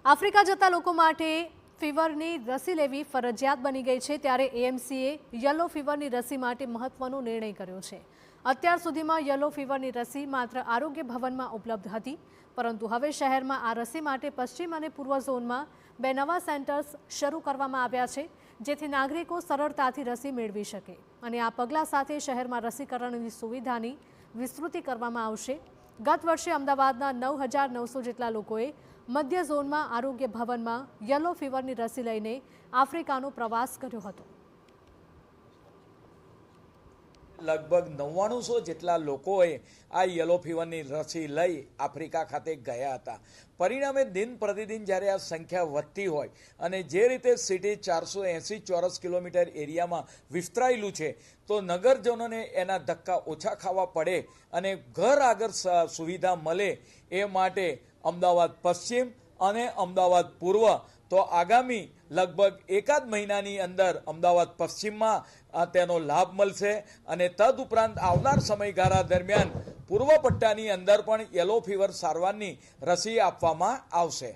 Africa જતા લોકો માટે ફીવરની રસી લેવી ફરજિયાત બની ગઈ છે, ત્યારે એએમસીએ યલો ફીવરની રસી માટે મહત્વનો નિર્ણય કર્યો છે। અત્યાર સુધીમાં યલો ફીવરની રસી માત્ર આરોગ્ય ભવનમાં ઉપલબ્ધ હતી, પરંતુ હવે શહેરમાં આ રસી માટે પશ્ચિમ અને પૂર્વ ઝોનમાં 2 નવા સેન્ટર્સ શરૂ કરવામાં આવ્યા છે, જેથી નાગરિકો સરળતાથી રસી મેળવી શકે અને આ પગલાં સાથે શહેરમાં રસીકરણની સુવિધાની વિસ્તૃતિ કરવામાં આવશે। ગત વર્ષે અમદાવાદના 9,900 જેટલા લોકોએ મધ્ય ઝોનમાં આરોગ્ય ભવનમાં યલો ફીવરની રસી લઈને આફ્રિકાનો પ્રવાસ કર્યો હતો। લગભગ 9900 જેટલા લોકોએ આ યલો ફીવરની રસી લઈ આફ્રિકા ખાતે ગયા હતા। પરિણામે દિન પ્રતિદિન જ્યારે આ સંખ્યા વધતી હોય અને જે રીતે સિટી 480 ચોરસ કિલોમીટર એરિયામાં વિસ્તરાયેલું છે, તો નગરજનોને એના ધક્કા ઓછા ખાવા પડે અને ઘર આગળ સુવિધા મળે એ માટે અમદાવાદ પશ્ચિમ અને અમદાવાદ પૂર્વ તો આગામી લગભગ એકાદ મહિનાની અંદર અમદાવાદ પશ્ચિમમાં તેનો લાભ મળશે અને તદુપરાંત આવનાર સમયગાળા દરમિયાન પૂર્વ પટ્ટાની અંદર પણ યલો ફીવર સારવારની રસી આપવામાં આવશે।